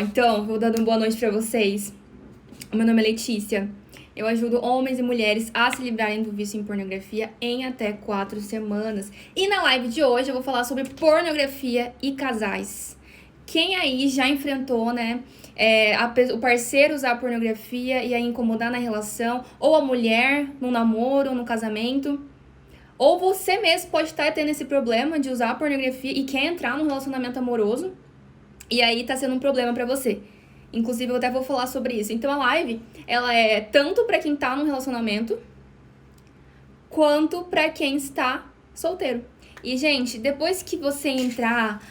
Então, vou dando uma boa noite pra vocês. Meu nome é Letícia. Eu ajudo homens e mulheres a se livrarem do vício em pornografia em até 4 semanas. E na live de hoje eu vou falar sobre pornografia e casais. Quem aí já enfrentou, né, o parceiro usar pornografia e aí incomodar na relação, ou a mulher no namoro ou no casamento, ou você mesmo pode estar tendo esse problema de usar a pornografia e quer entrar num relacionamento amoroso, e aí tá sendo um problema pra você. Inclusive, eu até vou falar sobre isso. Então, a live, ela é tanto pra quem tá num relacionamento, quanto pra quem está solteiro. E, gente, depois que você entrar,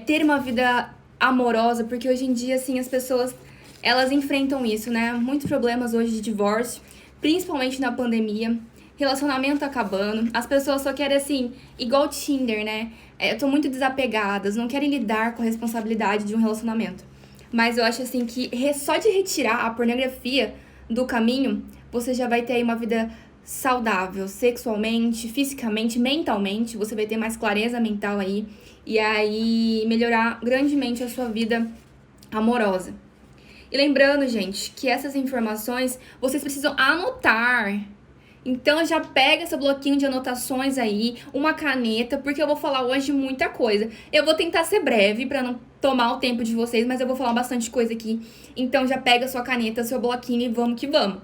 ter uma vida amorosa, porque hoje em dia, assim, as pessoas, elas enfrentam isso, né? Muitos problemas hoje de divórcio, principalmente na pandemia. Relacionamento acabando, as pessoas só querem, assim, igual Tinder, né? Tô muito desapegadas, não querem lidar com a responsabilidade de um relacionamento. Mas eu acho, assim, que só de retirar a pornografia do caminho, você já vai ter aí uma vida saudável, sexualmente, fisicamente, mentalmente. Você vai ter mais clareza mental aí. E aí, melhorar grandemente a sua vida amorosa. E lembrando, gente, que essas informações vocês precisam anotar. Então já pega esse bloquinho de anotações aí, uma caneta, porque eu vou falar hoje muita coisa. Eu vou tentar ser breve pra não tomar o tempo de vocês, mas eu vou falar bastante coisa aqui. Então já pega sua caneta, seu bloquinho e vamos que vamos.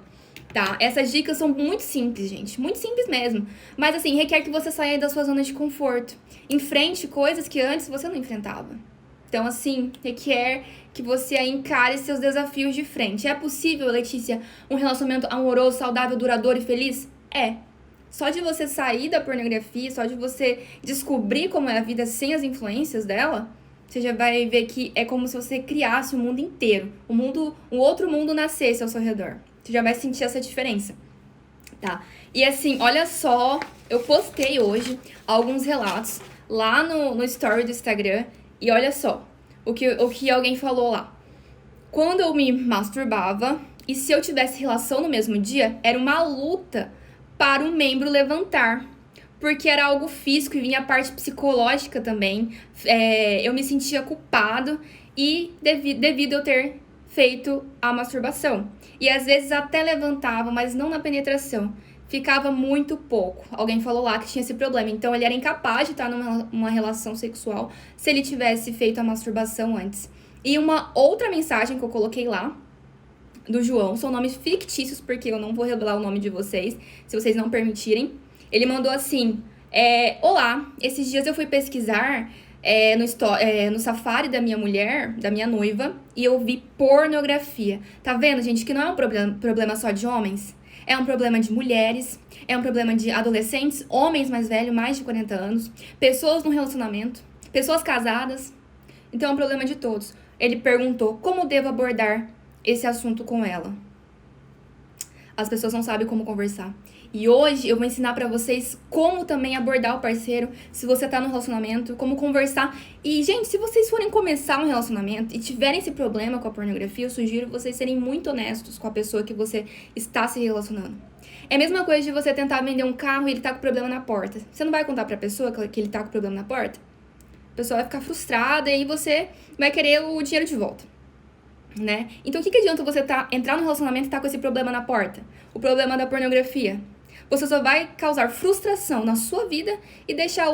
Tá? Essas dicas são muito simples, gente. Muito simples mesmo. Mas assim, requer que você saia da sua zona de conforto. Enfrente coisas que antes você não enfrentava. Então, assim, requer que você aí encare seus desafios de frente. É possível, Letícia, um relacionamento amoroso, saudável, duradouro e feliz? É. Só de você sair da pornografia, só de você descobrir como é a vida sem as influências dela, você já vai ver que é como se você criasse o mundo inteiro. Um outro mundo nascesse ao seu redor. Você já vai sentir essa diferença. Tá? E assim, olha só, eu postei hoje alguns relatos lá no story do Instagram. E olha só, o que alguém falou lá. Quando eu me masturbava, e se eu tivesse relação no mesmo dia, era uma luta para um membro levantar. Porque era algo físico e vinha a parte psicológica também. Eu me sentia culpado e devido eu ter feito a masturbação. E às vezes até levantava, mas não na penetração. Ficava muito pouco. Alguém falou lá que tinha esse problema. Então, ele era incapaz de estar numa relação sexual se ele tivesse feito a masturbação antes. E uma outra mensagem que eu coloquei lá, do João, são nomes fictícios, porque eu não vou revelar o nome de vocês, se vocês não permitirem. Ele mandou assim, olá, esses dias eu fui pesquisar no Safari da minha mulher, da minha noiva, e eu vi pornografia. Tá vendo, gente, que não é um problema só de homens? É um problema de mulheres, é um problema de adolescentes, homens mais velhos, mais de 40 anos, pessoas no relacionamento, pessoas casadas. Então é um problema de todos. Ele perguntou como devo abordar esse assunto com ela. As pessoas não sabem como conversar. E hoje eu vou ensinar pra vocês como também abordar o parceiro, se você tá no relacionamento, como conversar. E, gente, se vocês forem começar um relacionamento e tiverem esse problema com a pornografia, eu sugiro vocês serem muito honestos com a pessoa que você está se relacionando. É a mesma coisa de você tentar vender um carro e ele tá com problema na porta. Você não vai contar pra pessoa que ele tá com problema na porta? A pessoa vai ficar frustrada e aí você vai querer o dinheiro de volta. Né? Então, o que adianta você entrar no relacionamento e estar com esse problema na porta? O problema da pornografia. Você só vai causar frustração na sua vida e deixar a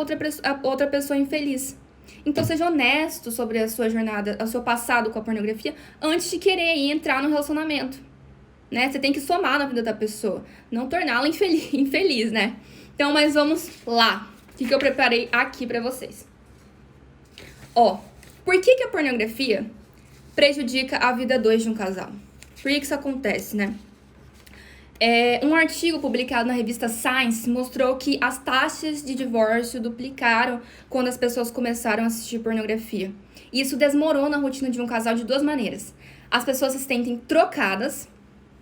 outra pessoa infeliz. Então, seja honesto sobre a sua jornada, o seu passado com a pornografia, antes de querer entrar no relacionamento. Né? Você tem que somar na vida da pessoa, não torná-la infeliz, né? Então, mas vamos lá. O que eu preparei aqui pra vocês? Por que a pornografia prejudica a vida 2 de um casal? Por que isso acontece, né? Um artigo publicado na revista Science mostrou que as taxas de divórcio duplicaram quando as pessoas começaram a assistir pornografia. E isso desmorona a rotina de um casal de duas maneiras. As pessoas se sentem trocadas,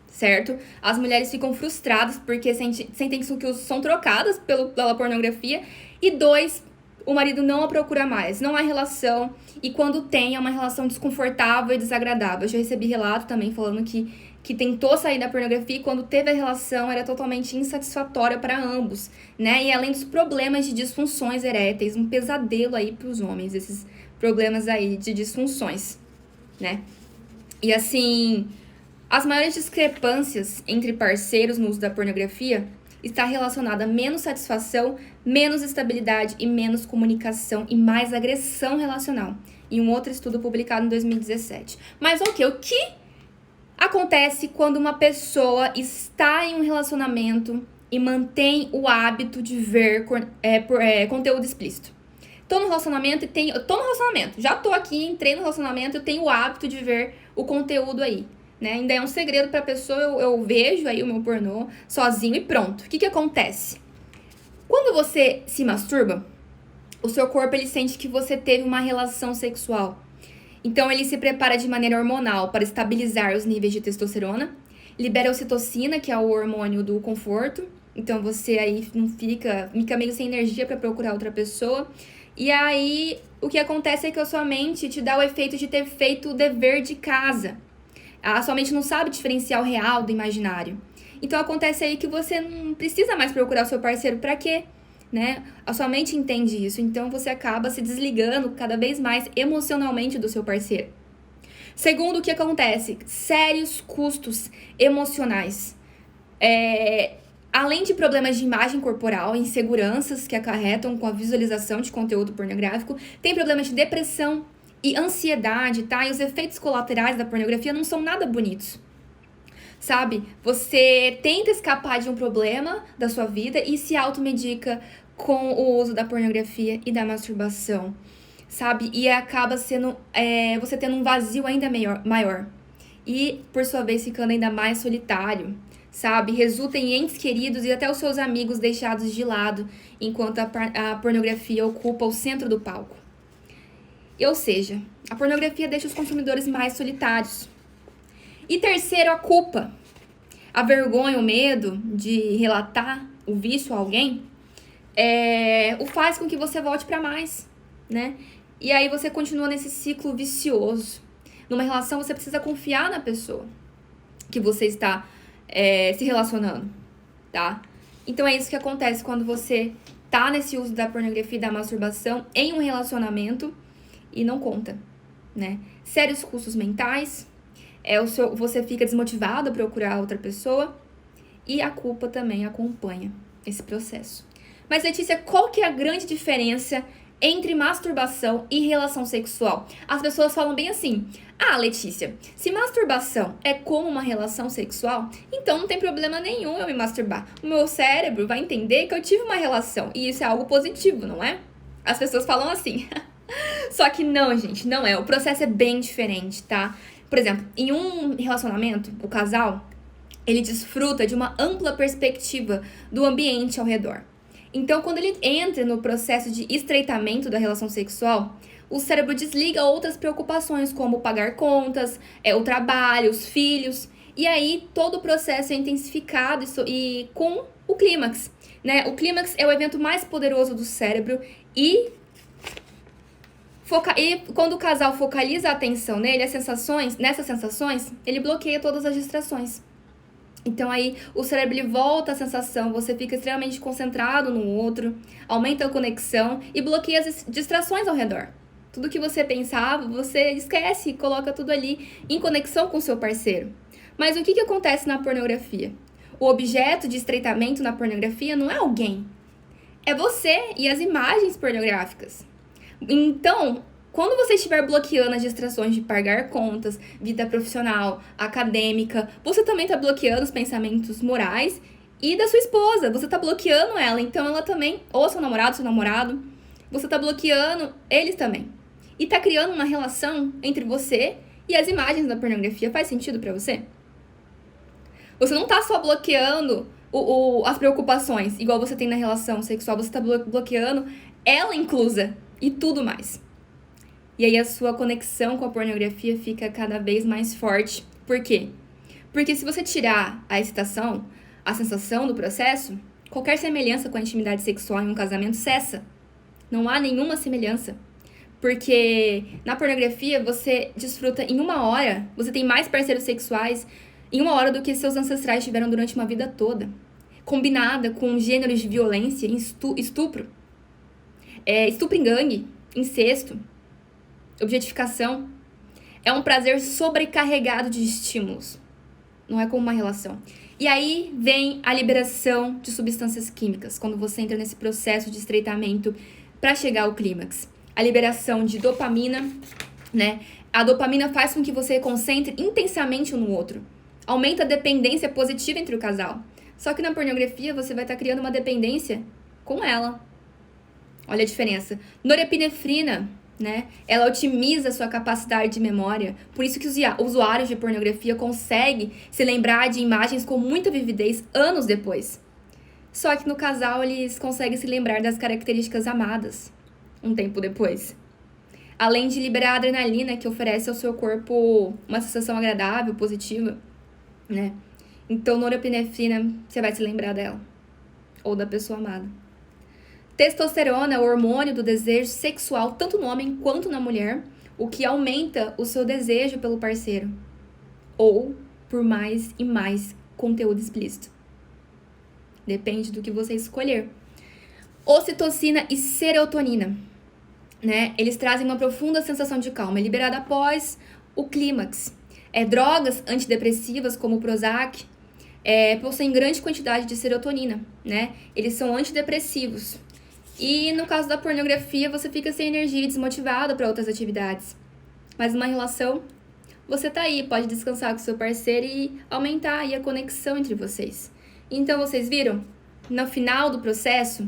certo? As mulheres ficam frustradas porque sentem que são trocadas pela pornografia. E 2, o marido não a procura mais, não há relação, e quando tem, é uma relação desconfortável e desagradável. Eu já recebi relato também falando que tentou sair da pornografia e quando teve a relação era totalmente insatisfatória para ambos, né? E além dos problemas de disfunções eréteis, um pesadelo aí para os homens, esses problemas aí de disfunções, né? E assim, as maiores discrepâncias entre parceiros no uso da pornografia está relacionada a menos satisfação, menos estabilidade e menos comunicação e mais agressão relacional, em um outro estudo publicado em 2017. Mas o que acontece quando uma pessoa está em um relacionamento e mantém o hábito de ver conteúdo explícito? Tô no relacionamento, já tô aqui, entrei no relacionamento, eu tenho o hábito de ver o conteúdo aí, né? Ainda é um segredo pra pessoa, eu vejo aí o meu pornô sozinho e pronto. O que acontece? Quando você se masturba, o seu corpo, ele sente que você teve uma relação sexual. Então, ele se prepara de maneira hormonal para estabilizar os níveis de testosterona, libera a ocitocina, que é o hormônio do conforto. Então, você aí não fica meio sem energia para procurar outra pessoa. E aí, o que acontece é que a sua mente te dá o efeito de ter feito o dever de casa. A sua mente não sabe diferenciar o real do imaginário. Então, acontece aí que você não precisa mais procurar o seu parceiro. Pra quê? Né? A sua mente entende isso. Então, você acaba se desligando cada vez mais emocionalmente do seu parceiro. Segundo, o que acontece? Sérios custos emocionais. Além de problemas de imagem corporal, inseguranças que acarretam com a visualização de conteúdo pornográfico, tem problemas de depressão e ansiedade, tá? E os efeitos colaterais da pornografia não são nada bonitos, sabe? Você tenta escapar de um problema da sua vida e se automedica com o uso da pornografia e da masturbação, sabe? E acaba sendo você tendo um vazio ainda maior. E, por sua vez, ficando ainda mais solitário, sabe? Resulta em entes queridos e até os seus amigos deixados de lado, enquanto a pornografia ocupa o centro do palco. Ou seja, a pornografia deixa os consumidores mais solitários. E terceiro, a culpa. A vergonha, o medo de relatar o vício a alguém, o faz com que você volte para mais, né? E aí você continua nesse ciclo vicioso. Numa relação, você precisa confiar na pessoa que você está se relacionando, tá? Então é isso que acontece quando você tá nesse uso da pornografia e da masturbação em um relacionamento e não conta, né? Sérios custos mentais, você fica desmotivado a procurar outra pessoa e a culpa também acompanha esse processo. Mas, Letícia, qual que é a grande diferença entre masturbação e relação sexual? As pessoas falam bem assim: ah, Letícia, se masturbação é como uma relação sexual, então não tem problema nenhum eu me masturbar. O meu cérebro vai entender que eu tive uma relação e isso é algo positivo, não é? As pessoas falam assim. Só que não, gente, não é. O processo é bem diferente, tá? Por exemplo, em um relacionamento, o casal, ele desfruta de uma ampla perspectiva do ambiente ao redor. Então, quando ele entra no processo de estreitamento da relação sexual, o cérebro desliga outras preocupações, como pagar contas, o trabalho, os filhos. E aí, todo o processo é intensificado e com o clímax, né? O clímax é o evento mais poderoso do cérebro e quando o casal focaliza a atenção nele, nessas sensações, ele bloqueia todas as distrações. Então aí o cérebro ele volta à sensação, você fica extremamente concentrado no outro, aumenta a conexão e bloqueia as distrações ao redor. Tudo que você pensava, você esquece e coloca tudo ali em conexão com o seu parceiro. Mas o que acontece na pornografia? O objeto de estreitamento na pornografia não é alguém, é você e as imagens pornográficas. Então, quando você estiver bloqueando as distrações de pagar contas, vida profissional, acadêmica, você também está bloqueando os pensamentos morais e da sua esposa. Você está bloqueando ela, então ela também, ou seu namorado, você está bloqueando eles também. E está criando uma relação entre você e as imagens da pornografia. Faz sentido para você? Você não está só bloqueando as preocupações, igual você tem na relação sexual, você está bloqueando ela inclusa e tudo mais. E aí a sua conexão com a pornografia fica cada vez mais forte. Por quê? Porque se você tirar a excitação, a sensação do processo, qualquer semelhança com a intimidade sexual em um casamento cessa. Não há nenhuma semelhança. Porque na pornografia você desfruta em 1 hora, você tem mais parceiros sexuais em 1 hora do que seus ancestrais tiveram durante uma vida toda. Combinada com gêneros de violência, estupro, estupro em gangue, incesto, objetificação. É um prazer sobrecarregado de estímulos. Não é como uma relação. E aí vem a liberação de substâncias químicas, quando você entra nesse processo de estreitamento para chegar ao clímax. A liberação de dopamina, né? A dopamina faz com que você concentre intensamente um no outro. Aumenta a dependência positiva entre o casal. Só que na pornografia você vai estar criando uma dependência com ela. Olha a diferença. Norepinefrina, né? Ela otimiza a sua capacidade de memória. Por isso que os usuários de pornografia conseguem se lembrar de imagens com muita vividez anos depois. Só que no casal eles conseguem se lembrar das características amadas um tempo depois. Além de liberar a adrenalina, que oferece ao seu corpo uma sensação agradável, positiva, né? Então, norepinefrina, você vai se lembrar dela. Ou da pessoa amada. Testosterona é o hormônio do desejo sexual, tanto no homem quanto na mulher, o que aumenta o seu desejo pelo parceiro. Ou por mais e mais conteúdo explícito. Depende do que você escolher. Ocitocina e serotonina, né? Eles trazem uma profunda sensação de calma, é liberada após o clímax. Drogas antidepressivas, como o Prozac, possuem grande quantidade de serotonina, né? Eles são antidepressivos. E no caso da pornografia, você fica sem energia e desmotivado para outras atividades. Mas numa relação, você tá aí, pode descansar com seu parceiro e aumentar aí a conexão entre vocês. Então, vocês viram? No final do processo,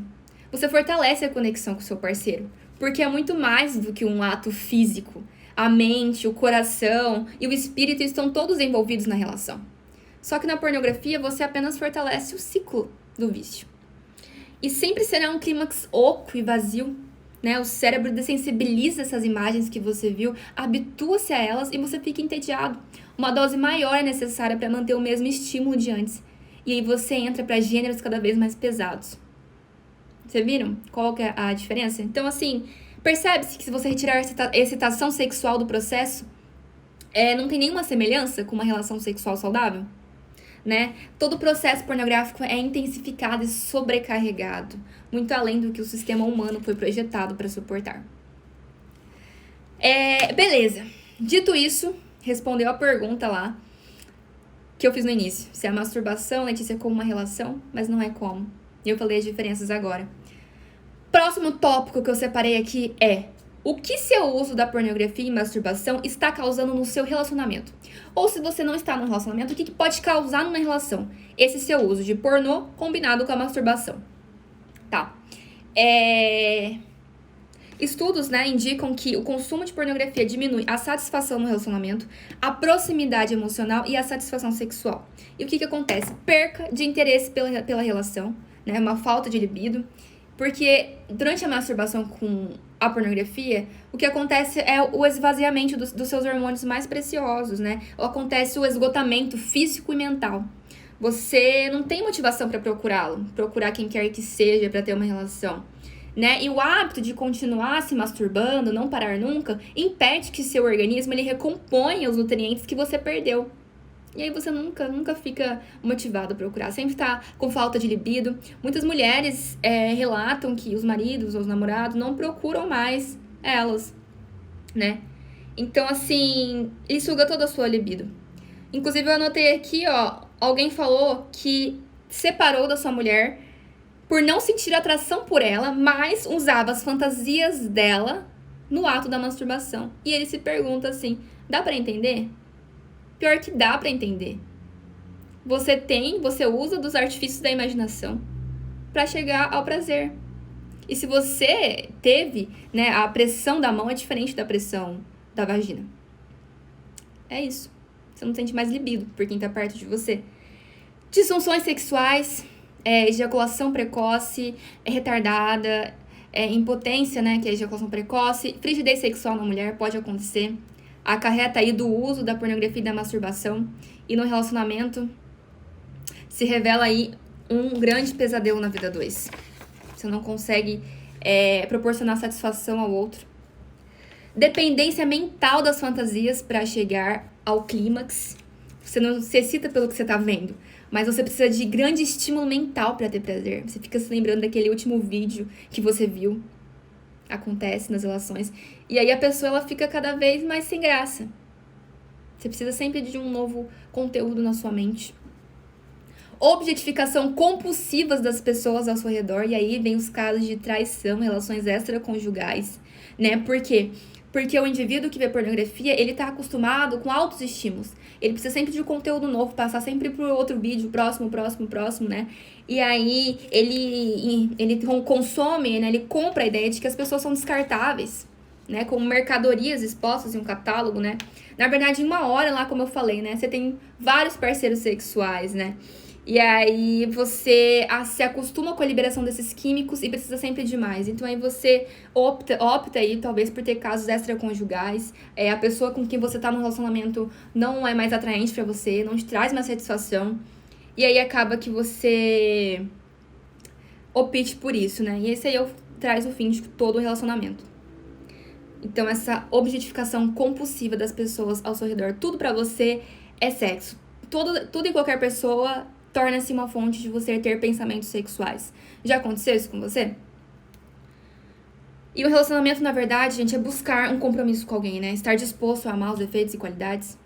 você fortalece a conexão com seu parceiro. Porque é muito mais do que um ato físico. A mente, o coração e o espírito estão todos envolvidos na relação. Só que na pornografia, você apenas fortalece o ciclo do vício. E sempre será um clímax oco e vazio, né? O cérebro dessensibiliza essas imagens que você viu, habitua-se a elas e você fica entediado. Uma dose maior é necessária para manter o mesmo estímulo de antes. E aí você entra para gêneros cada vez mais pesados. Vocês viram qual que é a diferença? Então, assim, percebe-se que se você retirar a excitação sexual do processo, não tem nenhuma semelhança com uma relação sexual saudável? Né? Todo o processo pornográfico é intensificado e sobrecarregado, muito além do que o sistema humano foi projetado para suportar. Beleza. Dito isso, respondeu a pergunta lá que eu fiz no início. Se a masturbação, Letícia, é como uma relação, mas não é como. E eu falei as diferenças agora. Próximo tópico que eu separei aqui é: o que seu uso da pornografia e masturbação está causando no seu relacionamento? Ou se você não está num relacionamento, o que pode causar numa relação? Esse seu uso de pornô combinado com a masturbação. Tá. Estudos, né, indicam que o consumo de pornografia diminui a satisfação no relacionamento, a proximidade emocional e a satisfação sexual. E o que acontece? Perca de interesse pela relação, né, uma falta de libido. Porque durante a masturbação com a pornografia, o que acontece é o esvaziamento dos seus hormônios mais preciosos, né? Ou acontece o esgotamento físico e mental. Você não tem motivação para procurar quem quer que seja para ter uma relação, né? E o hábito de continuar se masturbando, não parar nunca, impede que seu organismo ele recomponha os nutrientes que você perdeu. E aí você nunca fica motivado a procurar. Sempre tá com falta de libido. Muitas mulheres relatam que os maridos ou os namorados não procuram mais elas, né? Então, assim, ele suga toda a sua libido. Inclusive, eu anotei aqui, ó, alguém falou que separou da sua mulher por não sentir atração por ela, mas usava as fantasias dela no ato da masturbação. E ele se pergunta assim, dá pra entender? Pior que dá pra entender. Você usa dos artifícios da imaginação pra chegar ao prazer. E se você teve, né, a pressão da mão é diferente da pressão da vagina. É isso. Você não sente mais libido por quem tá perto de você. Disfunções sexuais, ejaculação precoce, retardada, impotência, né, que é ejaculação precoce, frigidez sexual na mulher pode acontecer. Acarreta aí do uso da pornografia e da masturbação. E no relacionamento se revela aí um grande pesadelo na vida 2. Você não consegue proporcionar satisfação ao outro. Dependência mental das fantasias para chegar ao clímax. Você não se excita pelo que você tá vendo, mas você precisa de grande estímulo mental para ter prazer. Você fica se lembrando daquele último vídeo que você viu. Acontece nas relações. E aí a pessoa ela fica cada vez mais sem graça. Você precisa sempre de um novo conteúdo na sua mente. Objetificação compulsivas das pessoas ao seu redor. E aí vem os casos de traição, relações extraconjugais, né? Por quê? Porque o indivíduo que vê pornografia, ele tá acostumado com altos estímulos. Ele precisa sempre de conteúdo novo, passar sempre pro outro vídeo, próximo, né? E aí, ele consome, né? Ele compra a ideia de que as pessoas são descartáveis, né? Como mercadorias expostas em um catálogo, né? Na verdade, em uma hora lá, como eu falei, né? Você tem vários parceiros sexuais, né? E aí você se acostuma com a liberação desses químicos e precisa sempre de mais. Então aí você opta aí, talvez, por ter casos extraconjugais. A pessoa com quem você tá no relacionamento não é mais atraente pra você, não te traz mais satisfação. E aí acaba que você opte por isso, né? E esse aí traz o fim de todo o relacionamento. Então essa objetificação compulsiva das pessoas ao seu redor, tudo pra você é sexo. Tudo e qualquer pessoa torna-se uma fonte de você ter pensamentos sexuais. Já aconteceu isso com você? E o relacionamento, na verdade, gente, é buscar um compromisso com alguém, né? Estar disposto a amar os defeitos e qualidades.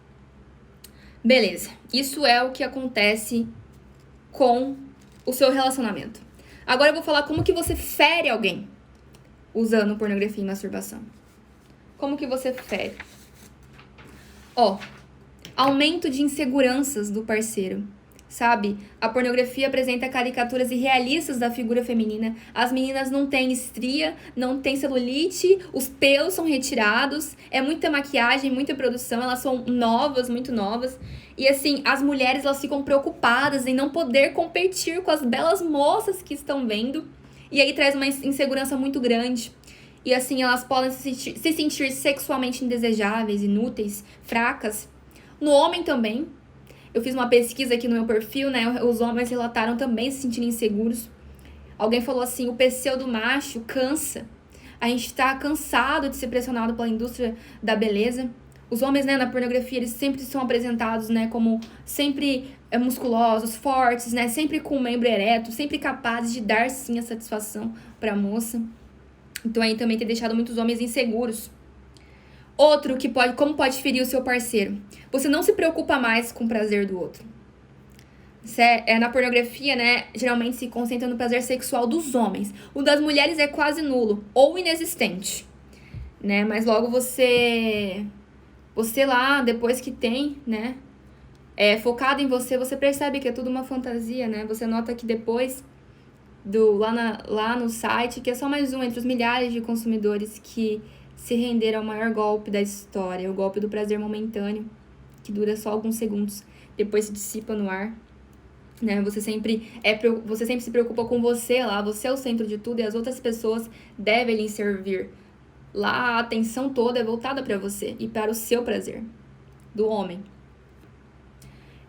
Beleza. Isso é o que acontece com o seu relacionamento. Agora eu vou falar como que você fere alguém usando pornografia e masturbação. Como que você fere? Aumento de inseguranças do parceiro. Sabe? A pornografia apresenta caricaturas irrealistas da figura feminina. As meninas não têm estria, não têm celulite, os pelos são retirados, é muita maquiagem, muita produção, elas são novas, muito novas. E assim, as mulheres, elas ficam preocupadas em não poder competir com as belas moças que estão vendo. E aí traz uma insegurança muito grande. E assim, elas podem se sentir sexualmente indesejáveis, inúteis, fracas. No homem também. Eu fiz uma pesquisa aqui no meu perfil, né? Os homens relataram também se sentirem inseguros. Alguém falou assim, o pseudo macho cansa. A gente tá cansado de ser pressionado pela indústria da beleza. Os homens, né, na pornografia, eles sempre são apresentados, né, como sempre musculosos, fortes, né? Sempre com o membro ereto, sempre capazes de dar, sim, a satisfação pra moça. Então aí também tem deixado muitos homens inseguros. Outro que como pode ferir o seu parceiro? Você não se preocupa mais com o prazer do outro. Na pornografia, né, geralmente se concentra no prazer sexual dos homens. O das mulheres é quase nulo ou inexistente, né? Mas logo você lá, depois que tem, né, focado em você, você percebe que é tudo uma fantasia, né? Você nota que depois lá no site, que é só mais um entre os milhares de consumidores que se render ao maior golpe da história, o golpe do prazer momentâneo, que dura só alguns segundos, depois se dissipa no ar, né? Você sempre se preocupa com você lá, você é o centro de tudo e as outras pessoas devem lhe servir. Lá a atenção toda é voltada para você e para o seu prazer, do homem.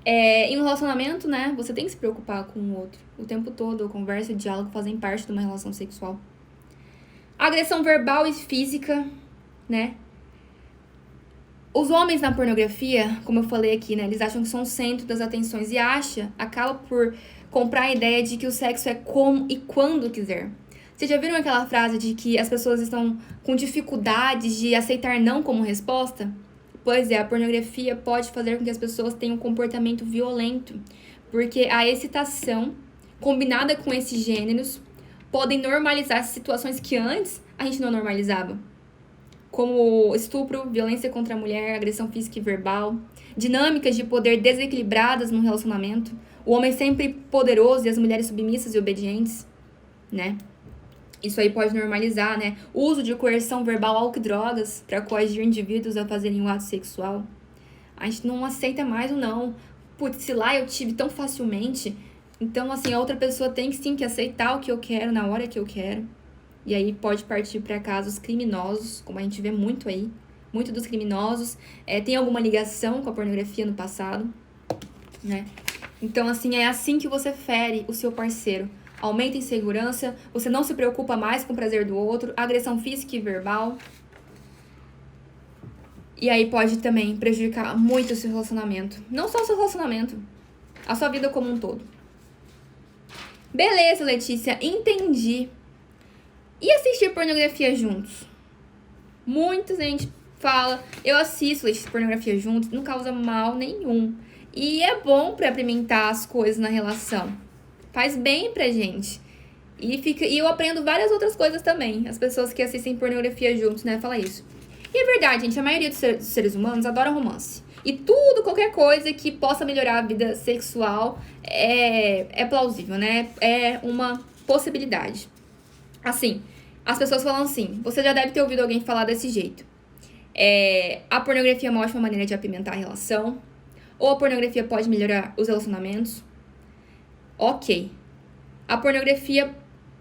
Em um relacionamento, né, você tem que se preocupar com o outro o tempo todo. A conversa e o diálogo fazem parte de uma relação sexual. Agressão verbal e física, né? Os homens na pornografia, como eu falei aqui, né? Eles acham que são o centro das atenções e acaba por comprar a ideia de que o sexo é como e quando quiser. Vocês já viram aquela frase de que as pessoas estão com dificuldades de aceitar não como resposta? Pois é, a pornografia pode fazer com que as pessoas tenham um comportamento violento, porque a excitação, combinada com esses gêneros, podem normalizar situações que antes a gente não normalizava. Como estupro, violência contra a mulher, agressão física e verbal, dinâmicas de poder desequilibradas no relacionamento, o homem sempre poderoso e as mulheres submissas e obedientes, né? Isso aí pode normalizar, né? O uso de coerção verbal, álcool e drogas para coagir indivíduos a fazerem um ato sexual. A gente não aceita mais o não. Putz, se lá eu tive tão facilmente, então, assim, a outra pessoa tem sim que aceitar o que eu quero na hora que eu quero. E aí pode partir para casos criminosos, como a gente vê muito aí. Muito dos criminosos tem alguma ligação com a pornografia no passado, né? Então, assim, é assim que você fere o seu parceiro. Aumenta a insegurança, você não se preocupa mais com o prazer do outro, agressão física e verbal. E aí pode também prejudicar muito o seu relacionamento. Não só o seu relacionamento, a sua vida como um todo. Beleza, Letícia, entendi. E assistir pornografia juntos? Muita gente fala. Eu assisto leite de pornografia juntos, não causa mal nenhum. E é bom pra apimentar as coisas na relação. Faz bem pra gente. E eu aprendo várias outras coisas também. As pessoas que assistem pornografia juntos, né, falam isso. E é verdade, gente, a maioria dos seres humanos adora romance. E tudo, qualquer coisa que possa melhorar a vida sexual é plausível, né? É uma possibilidade. Assim, as pessoas falam assim, você já deve ter ouvido alguém falar desse jeito. A pornografia é uma ótima maneira de apimentar a relação. Ou a pornografia pode melhorar os relacionamentos. Ok. A pornografia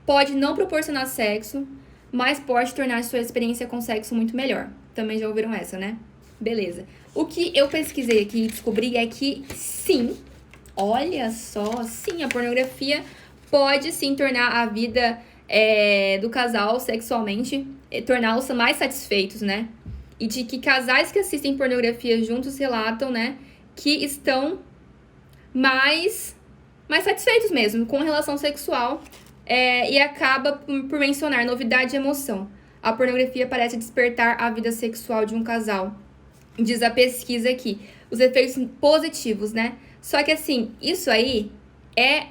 pode não proporcionar sexo, mas pode tornar sua experiência com sexo muito melhor. Também já ouviram essa, né? Beleza. O que eu pesquisei aqui e descobri é que sim, olha só, sim, a pornografia pode sim tornar a vida do casal sexualmente, torná-los mais satisfeitos, né? E de que casais que assistem pornografia juntos relatam, né, que estão mais satisfeitos mesmo com relação sexual. E acaba por mencionar novidade e emoção. A pornografia parece despertar a vida sexual de um casal. Diz a pesquisa aqui. Os efeitos positivos, né? Só que assim, isso aí é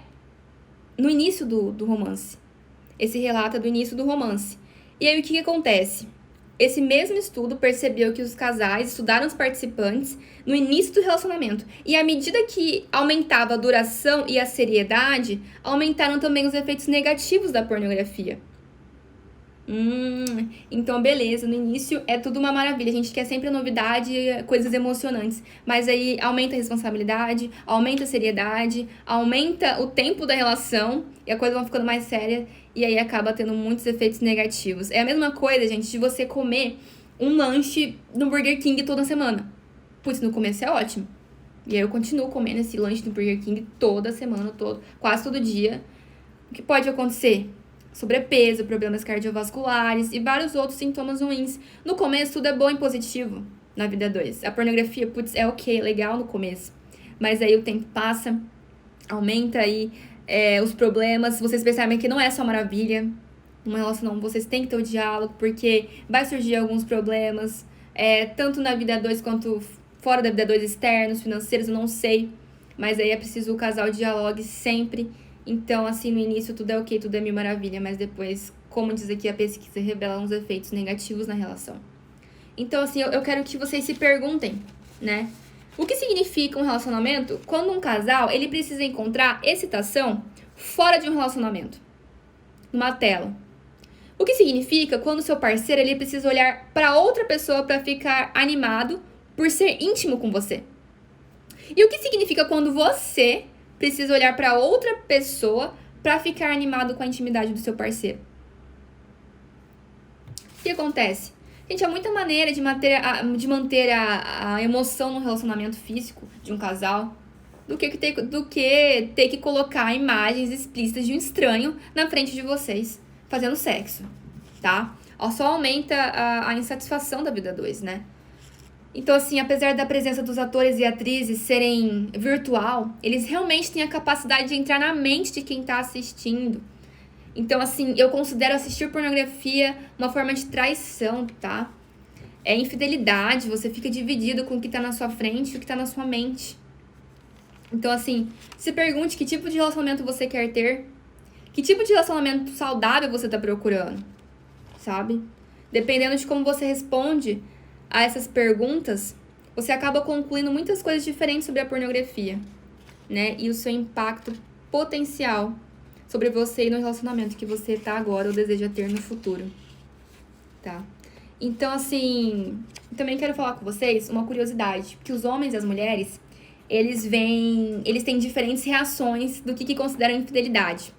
no início do romance. Esse relato é do início do romance. E aí o que acontece? Esse mesmo estudo percebeu que os casais estudaram os participantes no início do relacionamento. E à medida que aumentava a duração e a seriedade, aumentaram também os efeitos negativos da pornografia. Então beleza, no início é tudo uma maravilha, a gente quer sempre a novidade, coisas emocionantes, mas aí aumenta a responsabilidade, aumenta a seriedade, aumenta o tempo da relação e a coisa vai ficando mais séria e aí acaba tendo muitos efeitos negativos. É a mesma coisa, gente, de você comer um lanche no Burger King toda semana. Putz, no começo é ótimo. E aí eu continuo comendo esse lanche no Burger King toda semana, quase todo dia. O que pode acontecer? Sobrepeso, problemas cardiovasculares e vários outros sintomas ruins. No começo, tudo é bom e positivo na vida 2. A pornografia, putz, é ok, é legal no começo. Mas aí o tempo passa, aumenta aí os problemas. Vocês percebem que não é só maravilha. Numa relação, vocês têm que ter o diálogo, porque vai surgir alguns problemas, tanto na vida 2 quanto fora da vida 2, externos, financeiros, eu não sei. Mas aí é preciso o casal dialogue sempre. Então, assim, no início tudo é ok, tudo é mil maravilha, mas depois, como diz aqui a pesquisa, revela uns efeitos negativos na relação. Então, assim, eu quero que vocês se perguntem, né? O que significa um relacionamento quando um casal, ele precisa encontrar excitação fora de um relacionamento? Numa tela. O que significa quando o seu parceiro, ele precisa olhar para outra pessoa para ficar animado por ser íntimo com você? E o que significa quando você precisa olhar para outra pessoa para ficar animado com a intimidade do seu parceiro? O que acontece? Gente, há muita maneira de manter a emoção no relacionamento físico de um casal do que ter que colocar imagens explícitas de um estranho na frente de vocês fazendo sexo, tá? Só aumenta a insatisfação da vida 2, né? Então, assim, apesar da presença dos atores e atrizes serem virtual, eles realmente têm a capacidade de entrar na mente de quem tá assistindo. Então, assim, eu considero assistir pornografia uma forma de traição, tá? É infidelidade, você fica dividido com o que tá na sua frente e o que tá na sua mente. Então, assim, se pergunte que tipo de relacionamento você quer ter, que tipo de relacionamento saudável você tá procurando, sabe? Dependendo de como você responde a essas perguntas, você acaba concluindo muitas coisas diferentes sobre a pornografia, né? E o seu impacto potencial sobre você e no relacionamento que você tá agora ou deseja ter no futuro, tá? Então, assim, também quero falar com vocês uma curiosidade, que os homens e as mulheres, eles têm diferentes reações do que consideram infidelidade.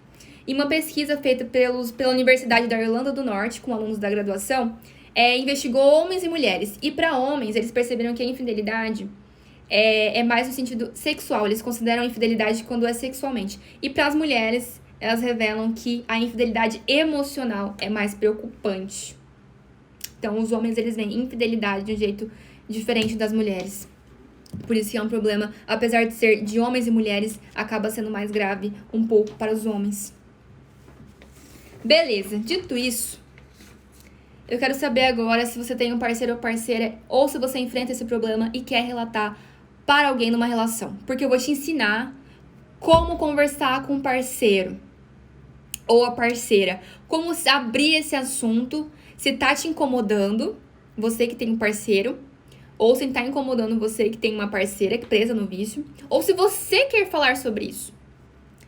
Em uma pesquisa feita pela Universidade da Irlanda do Norte, com alunos da graduação, investigou homens e mulheres. E para homens, eles perceberam que a infidelidade é mais no sentido sexual. Eles consideram a infidelidade quando é sexualmente. E para as mulheres, elas revelam que a infidelidade emocional é mais preocupante. Então, os homens, eles veem infidelidade de um jeito diferente das mulheres. Por isso que é um problema, apesar de ser de homens e mulheres, acaba sendo mais grave um pouco para os homens. Beleza, dito isso, Eu quero saber agora se você tem um parceiro ou parceira, ou se você enfrenta esse problema e quer relatar para alguém numa relação. Porque eu vou te ensinar como conversar com o parceiro ou a parceira. Como abrir esse assunto, se tá te incomodando, você que tem um parceiro, ou se tá incomodando você que tem uma parceira que presa no vício, ou se você quer falar sobre isso.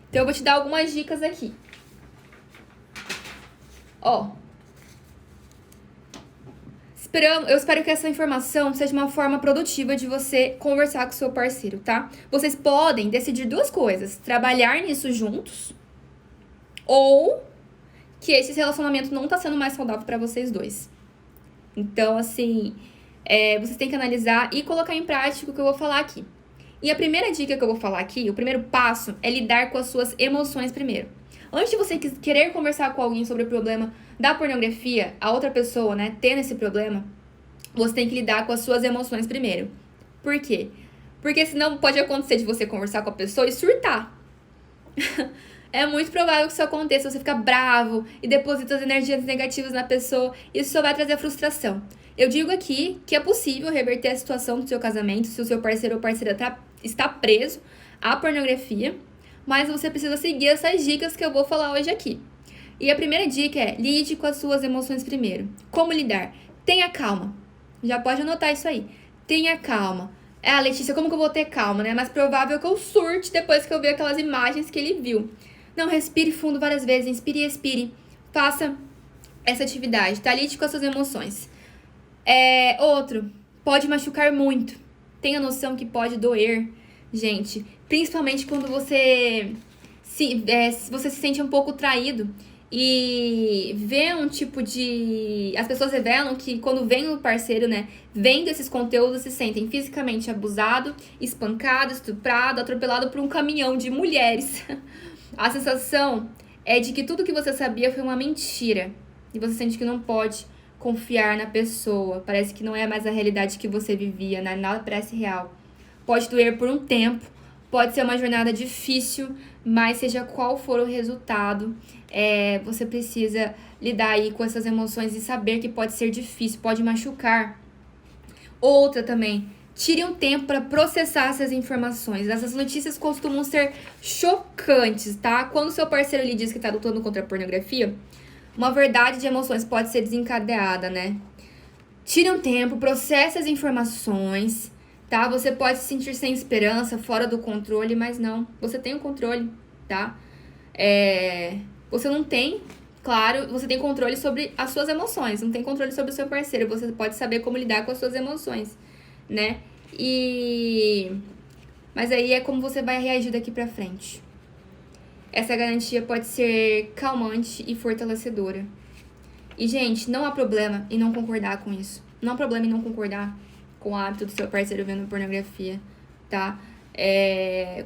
Então eu vou te dar algumas dicas aqui. Ó, eu espero que essa informação seja uma forma produtiva de você conversar com o seu parceiro, tá? Vocês podem decidir duas coisas: trabalhar nisso juntos, ou que esse relacionamento não tá sendo mais saudável pra vocês dois. Então, assim, vocês têm que analisar e colocar em prática o que eu vou falar aqui. E a primeira dica que eu vou falar aqui, o primeiro passo, é lidar com as suas emoções primeiro. Antes de você querer conversar com alguém sobre o problema da pornografia, a outra pessoa, né, tendo esse problema, você tem que lidar com as suas emoções primeiro. Por quê? Porque senão pode acontecer de você conversar com a pessoa e surtar. É muito provável que isso aconteça, você fica bravo e deposita as energias negativas na pessoa, isso só vai trazer frustração. Eu digo aqui que é possível reverter a situação do seu casamento se o seu parceiro ou parceira está preso à pornografia, mas você precisa seguir essas dicas que eu vou falar hoje aqui. E a primeira dica é: lide com as suas emoções primeiro. Como lidar? Tenha calma. Já pode anotar isso aí. Tenha calma. Letícia, como que eu vou ter calma, né? É mais provável que eu surte depois que eu ver aquelas imagens que ele viu. Não, respire fundo várias vezes. Inspire e expire. Faça essa atividade, tá? Lide com as suas emoções. Outro, pode machucar muito. Tenha noção que pode doer, gente. Principalmente quando você se sente um pouco traído e vê um tipo de... As pessoas revelam que quando vem o parceiro, né, vendo esses conteúdos, se sentem fisicamente abusado, espancado, estuprado, atropelado por um caminhão de mulheres. A sensação é de que tudo que você sabia foi uma mentira. E você sente que não pode confiar na pessoa. Parece que não é mais a realidade que você vivia, né? Nada parece real. Pode doer por um tempo, pode ser uma jornada difícil, mas seja qual for o resultado, você precisa lidar aí com essas emoções e saber que pode ser difícil, pode machucar. Outra também, tire um tempo para processar essas informações. Essas notícias costumam ser chocantes, tá? Quando seu parceiro lhe diz que tá lutando contra a pornografia, uma verdade de emoções pode ser desencadeada, né? Tire um tempo, processe as informações, tá? Você pode se sentir sem esperança, fora do controle, mas não. Você tem o controle, tá? Você não tem, claro, você tem controle sobre as suas emoções, não tem controle sobre o seu parceiro. Você pode saber como lidar com as suas emoções, né? Mas aí é como você vai reagir daqui pra frente. Essa garantia pode ser calmante e fortalecedora. E, gente, não há problema em não concordar com isso. Não há problema em não concordar com o hábito do seu parceiro vendo pornografia, tá?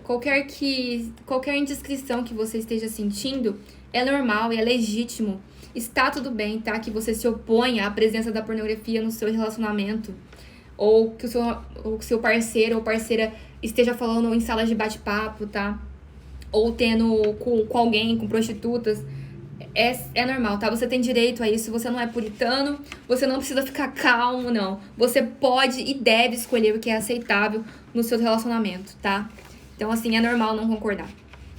Qualquer indiscrição que você esteja sentindo é normal e é legítimo. Está tudo bem, tá? Que você se oponha à presença da pornografia no seu relacionamento. Ou que o seu parceiro ou parceira esteja falando em salas de bate-papo, tá? Ou tendo com alguém, com prostitutas. É normal, tá? Você tem direito a isso, você não é puritano, você não precisa ficar calmo, não. Você pode e deve escolher o que é aceitável no seu relacionamento, tá? Então, assim, é normal não concordar.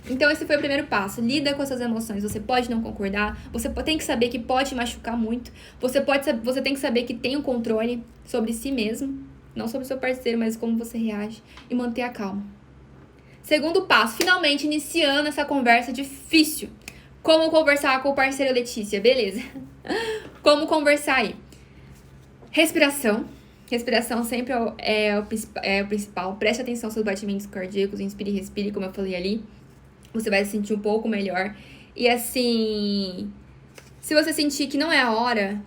Então, esse foi o primeiro passo. Lida com as suas emoções. Você pode não concordar, você tem que saber que pode machucar muito, você tem que saber que tem o controle sobre si mesmo, não sobre o seu parceiro, mas como você reage, e manter a calma. Segundo passo, finalmente iniciando essa conversa difícil. Como conversar com o parceiro Letícia, beleza? Como conversar aí? Respiração. Respiração sempre é o principal. Preste atenção aos seus batimentos cardíacos, inspire e respire, como eu falei ali. Você vai se sentir um pouco melhor. E assim, se você sentir que não é a hora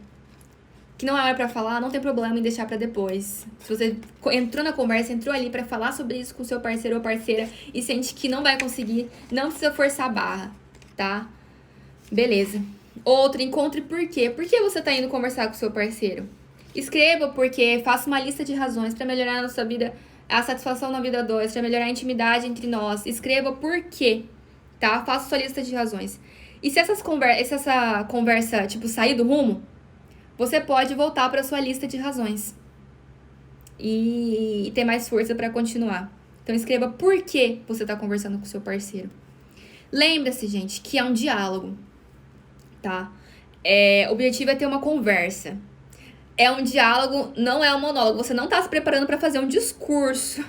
pra falar, não tem problema em deixar pra depois. Se você entrou na conversa, entrou ali pra falar sobre isso com seu parceiro ou parceira e sente que não vai conseguir, não precisa forçar a barra, tá? Beleza. Outro, encontre por quê. Por que você tá indo conversar com seu parceiro? Escreva porque, faça uma lista de razões pra melhorar na sua vida, a satisfação na vida 2, pra melhorar a intimidade entre nós. Escreva por quê, tá? Faça sua lista de razões. E se essa conversa, tipo, sair do rumo, você pode voltar para sua lista de razões e ter mais força para continuar. Então escreva por que você está conversando com o seu parceiro. Lembra-se, gente, que é um diálogo, tá? O objetivo é ter uma conversa. É um diálogo, não é um monólogo. Você não está se preparando para fazer um discurso.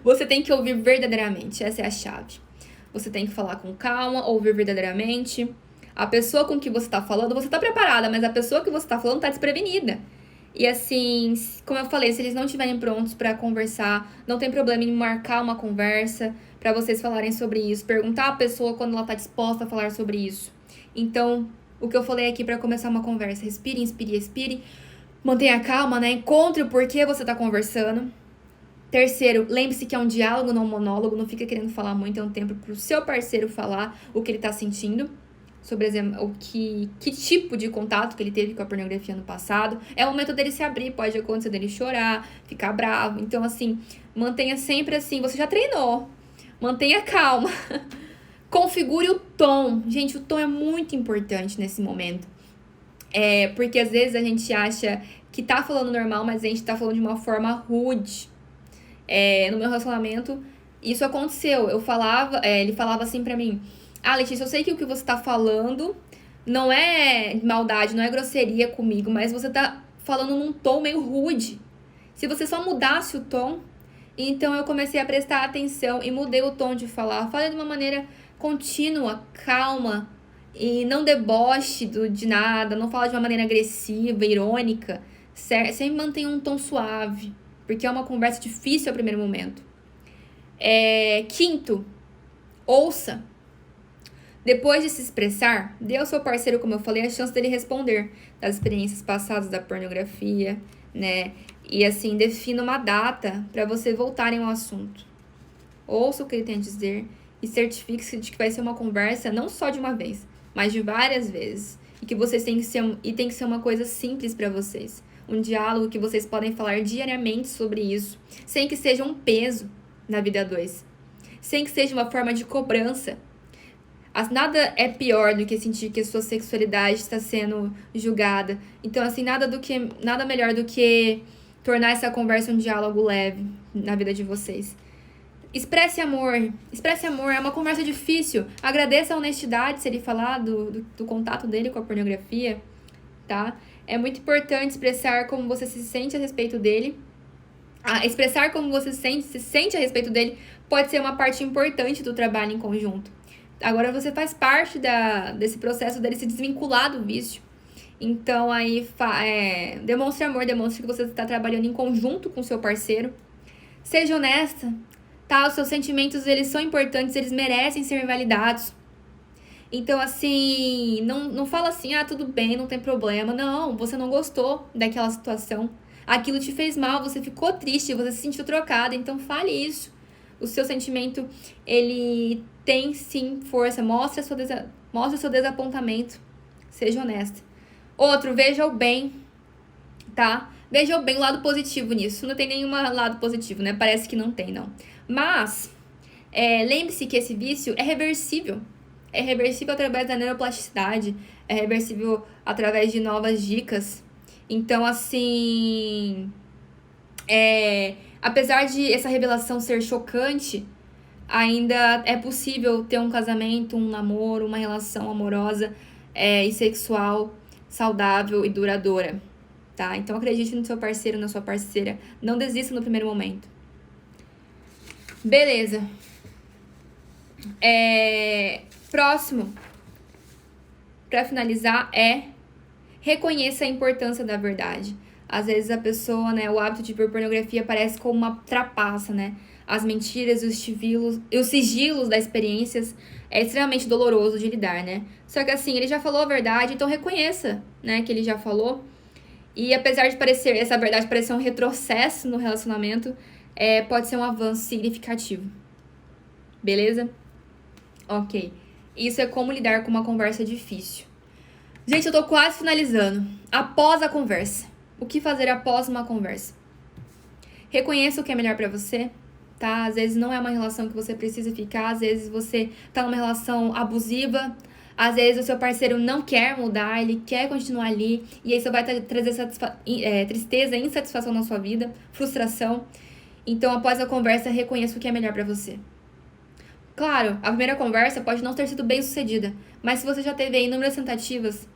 Você tem que ouvir verdadeiramente. Essa é a chave. Você tem que falar com calma, ouvir verdadeiramente. A pessoa com que você está falando, você está preparada, mas a pessoa que você está falando está desprevenida. E assim, como eu falei, se eles não estiverem prontos para conversar, não tem problema em marcar uma conversa para vocês falarem sobre isso. Perguntar a pessoa quando ela está disposta a falar sobre isso. Então, o que eu falei aqui para começar uma conversa: respire, inspire, expire. Mantenha calma, né? Encontre o porquê você tá conversando. Terceiro, lembre-se que é um diálogo, não um monólogo. Não fica querendo falar muito, é um tempo pro seu parceiro falar o que ele tá sentindo. Sobre exemplo, que tipo de contato que ele teve com a pornografia no passado. É o momento dele se abrir, pode acontecer dele chorar, ficar bravo. Então, assim, mantenha sempre assim. Você já treinou. Mantenha calma. Configure o tom. Gente, o tom é muito importante nesse momento. Porque às vezes a gente acha que tá falando normal, mas a gente tá falando de uma forma rude. No meu relacionamento, isso aconteceu. Ele falava assim pra mim: ah, Letícia, eu sei que o que você tá falando não é maldade, não é grosseria comigo, mas você tá falando num tom meio rude. Se você só mudasse o tom. Então eu comecei a prestar atenção e mudei o tom de falar. Falei de uma maneira contínua, calma, e não deboche de nada, não fala de uma maneira agressiva, irônica. Sempre mantenha um tom suave, porque é uma conversa difícil ao primeiro momento. Quinto, ouça. Depois de se expressar, dê ao seu parceiro, como eu falei, a chance dele responder das experiências passadas da pornografia, né? E assim, defina uma data para você voltarem ao assunto. Ouça o que ele tem a dizer e certifique-se de que vai ser uma conversa não só de uma vez, mas de várias vezes. E que vocês tem que ser uma coisa simples para vocês. Um diálogo que vocês podem falar diariamente sobre isso, sem que seja um peso na vida a dois. Sem que seja uma forma de cobrança. Nada é pior do que sentir que a sua sexualidade está sendo julgada. Então, assim, nada melhor do que tornar essa conversa um diálogo leve na vida de vocês. Expresse amor, é uma conversa difícil. Agradeça a honestidade se ele falar do contato dele com a pornografia, tá? É muito importante expressar como você se sente a respeito dele. Expressar como você se sente a respeito dele pode ser uma parte importante do trabalho em conjunto. Agora você faz parte desse processo dele se desvincular do vício. Então aí demonstre amor, demonstre que você está trabalhando em conjunto com o seu parceiro. Seja honesta. Tá, os seus sentimentos, eles são importantes, eles merecem ser validados. Então, assim, não fala assim, tudo bem, não tem problema. Não, você não gostou daquela situação. Aquilo te fez mal, você ficou triste, você se sentiu trocada. Então, fale isso. O seu sentimento, ele tem, sim, força. Mostre o seu desapontamento. Seja honesta. Outro, veja o bem, tá? Veja o bem, o lado positivo nisso. Não tem nenhum lado positivo, né? Parece que não tem, não. Mas, lembre-se que esse vício é reversível. É reversível através da neuroplasticidade. É reversível através de novas dicas. Então, assim... apesar de essa revelação ser chocante, ainda é possível ter um casamento, um namoro, uma relação amorosa e sexual saudável e duradoura. Tá? Então, acredite no seu parceiro, na sua parceira. Não desista no primeiro momento. Beleza. Próximo, para finalizar, reconheça a importância da verdade. Às vezes a pessoa, né, o hábito de ver pornografia parece como uma trapaça, né? As mentiras e os sigilos das experiências é extremamente doloroso de lidar, né? Só que assim, ele já falou a verdade, então reconheça, né, que ele já falou. E apesar de essa verdade parecer um retrocesso no relacionamento, pode ser um avanço significativo. Beleza? Ok. Isso é como lidar com uma conversa difícil. Gente, eu tô quase finalizando. Após a conversa. O que fazer após uma conversa? Reconheça o que é melhor pra você, tá? Às vezes não é uma relação que você precisa ficar. Às vezes você tá numa relação abusiva. Às vezes o seu parceiro não quer mudar, ele quer continuar ali, e aí você vai trazer tristeza, insatisfação na sua vida, frustração. Então, após a conversa, reconheça o que é melhor pra você. Claro, a primeira conversa pode não ter sido bem sucedida, mas se você já teve aí inúmeras tentativas,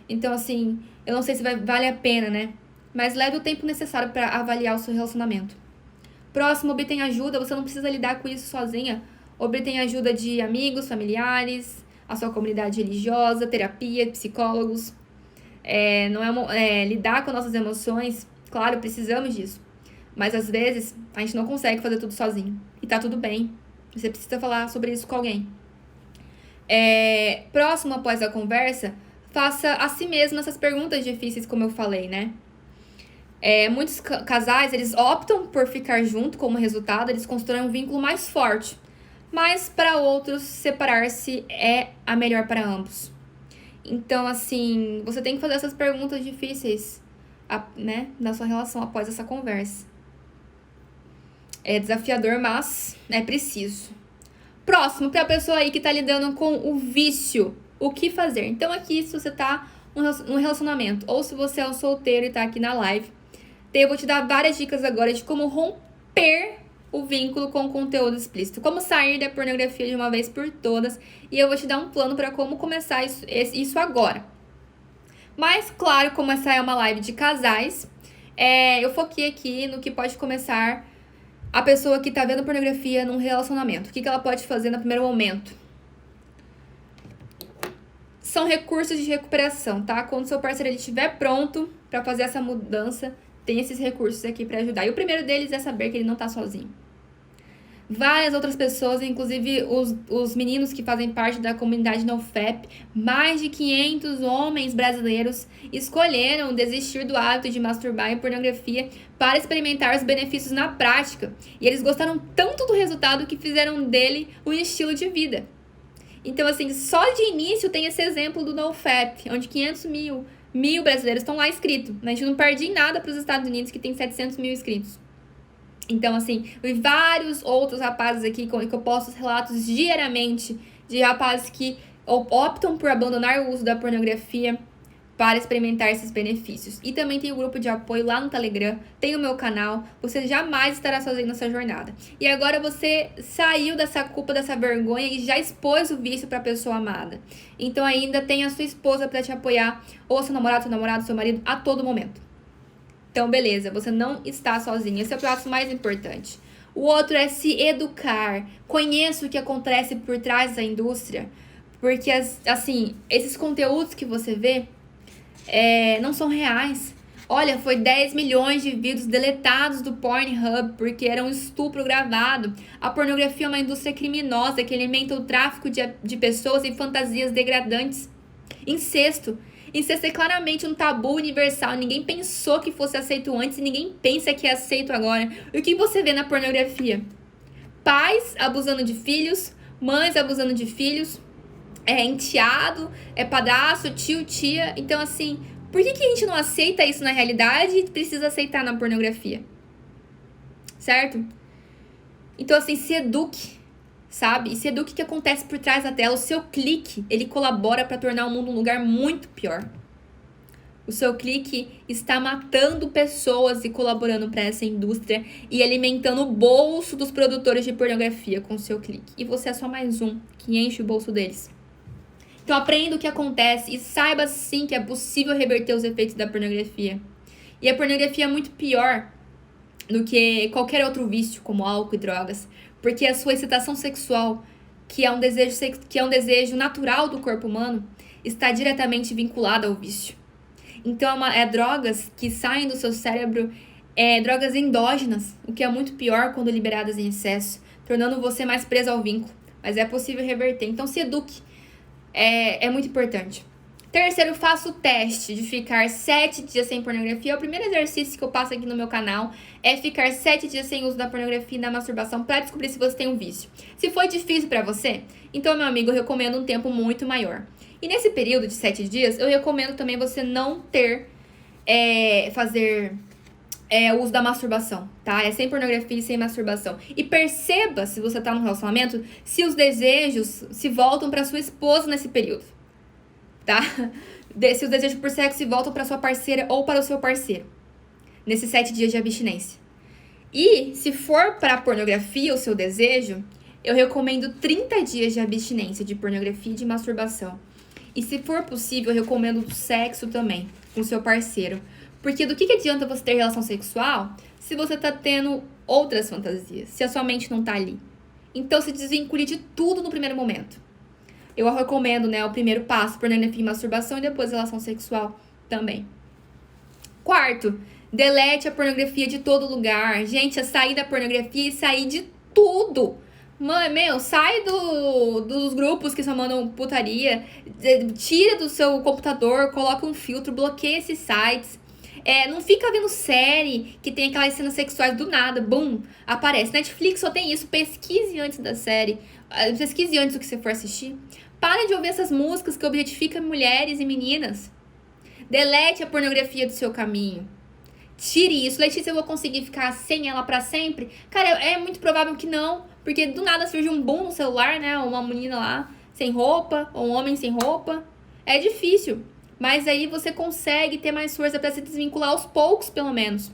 então assim, eu não sei se vale a pena, né? Mas leve o tempo necessário para avaliar o seu relacionamento. Próximo, obtenha ajuda, você não precisa lidar com isso sozinha. Obtenha ajuda de amigos, familiares, a sua comunidade religiosa, terapia, psicólogos. Lidar com nossas emoções, claro, precisamos disso. Mas às vezes a gente não consegue fazer tudo sozinho. E tá tudo bem. Você precisa falar sobre isso com alguém. Próximo, após a conversa, faça a si mesmo essas perguntas difíceis, como eu falei, né? Muitos casais, eles optam por ficar junto como resultado, eles constroem um vínculo mais forte. Mas para outros, separar-se é a melhor para ambos. Então, assim, você tem que fazer essas perguntas difíceis, né, na sua relação após essa conversa. É desafiador, mas é preciso. Próximo, para a pessoa aí que tá lidando com o vício, o que fazer? Então, aqui, se você tá num relacionamento, ou se você é um solteiro e tá aqui na live, eu vou te dar várias dicas agora de como romper o vínculo com o conteúdo explícito, como sair da pornografia de uma vez por todas, e eu vou te dar um plano para como começar isso agora. Mas, claro, como essa é uma live de casais, eu foquei aqui no que pode começar a pessoa que tá vendo pornografia num relacionamento. O que ela pode fazer no primeiro momento? São recursos de recuperação, tá? Quando seu parceiro ele estiver pronto para fazer essa mudança, tem esses recursos aqui para ajudar. E o primeiro deles é saber que ele não tá sozinho. Várias outras pessoas, inclusive os meninos que fazem parte da comunidade NoFap, mais de 500 homens brasileiros escolheram desistir do hábito de masturbar em pornografia para experimentar os benefícios na prática. E eles gostaram tanto do resultado que fizeram dele um estilo de vida. Então, assim, só de início tem esse exemplo do NoFap, onde 500 mil brasileiros estão lá inscritos. A gente não perde em nada para os Estados Unidos, que tem 700 mil inscritos. Então, assim, e vários outros rapazes aqui que eu posto relatos diariamente de rapazes que optam por abandonar o uso da pornografia para experimentar esses benefícios. E também tem o grupo de apoio lá no Telegram, tem o meu canal, você jamais estará sozinho nessa jornada. E agora você saiu dessa culpa, dessa vergonha e já expôs o vício para a pessoa amada. Então ainda tem a sua esposa para te apoiar, ou seu namorado, seu marido, a todo momento. Então, beleza, você não está sozinho. Esse é o passo mais importante. O outro é se educar. Conheça o que acontece por trás da indústria. Porque, assim, esses conteúdos que você vê não são reais. Olha, foi 10 milhões de vídeos deletados do Pornhub porque era um estupro gravado. A pornografia é uma indústria criminosa que alimenta o tráfico de pessoas e fantasias degradantes. Incesto é claramente um tabu universal. Ninguém pensou que fosse aceito antes e ninguém pensa que é aceito agora. E o que você vê na pornografia? Pais abusando de filhos, mães abusando de filhos, enteado, padrasto, tio, tia. Então, assim, por que a gente não aceita isso na realidade e precisa aceitar na pornografia? Certo? Então, assim, se eduque. Sabe? E se eduque o que acontece por trás da tela. O seu clique, ele colabora para tornar o mundo um lugar muito pior. O seu clique está matando pessoas e colaborando para essa indústria e alimentando o bolso dos produtores de pornografia com o seu clique. E você é só mais um que enche o bolso deles. Então aprenda o que acontece e saiba sim que é possível reverter os efeitos da pornografia. E a pornografia é muito pior do que qualquer outro vício, como álcool e drogas. Porque a sua excitação sexual, que é um desejo natural do corpo humano, está diretamente vinculada ao vício. Então, drogas que saem do seu cérebro, drogas endógenas, o que é muito pior quando liberadas em excesso, tornando você mais preso ao vínculo. Mas é possível reverter. Então, se eduque. É muito importante. Terceiro, faça o teste de ficar 7 dias sem pornografia. O primeiro exercício que eu passo aqui no meu canal é ficar 7 dias sem uso da pornografia e da masturbação para descobrir se você tem um vício. Se foi difícil para você, então, meu amigo, eu recomendo um tempo muito maior. E nesse período de 7 dias, eu recomendo também você não fazer uso da masturbação, tá? É sem pornografia e sem masturbação. E perceba, se você tá num relacionamento, se os desejos se voltam para sua esposa nesse período. tá? Se os desejos por sexo voltam para sua parceira ou para o seu parceiro, nesses 7 dias de abstinência. E se for para pornografia o seu desejo, eu recomendo 30 dias de abstinência de pornografia e de masturbação. E se for possível, eu recomendo do sexo também, com o seu parceiro. Porque do que adianta você ter relação sexual se você tá tendo outras fantasias, se a sua mente não tá ali? Então se desvincule de tudo no primeiro momento. Eu recomendo, né, o primeiro passo, pornografia e masturbação, e depois relação sexual também. Quarto, delete a pornografia de todo lugar. Gente, é sair da pornografia e sair de tudo. Mano, sai dos grupos que só mandam putaria. Tira do seu computador, coloca um filtro, bloqueia esses sites. Não fica vendo série que tem aquelas cenas sexuais do nada, bum, aparece. Netflix só tem isso, pesquise antes da série. Pesquise antes do que você for assistir. Para de ouvir essas músicas que objetificam mulheres e meninas. Delete a pornografia do seu caminho. Tire isso. Letícia, eu vou conseguir ficar sem ela pra sempre? Cara, é muito provável que não. Porque do nada surge um boom no celular, né? Uma menina lá sem roupa, ou um homem sem roupa. É difícil. Mas aí você consegue ter mais força pra se desvincular aos poucos, pelo menos.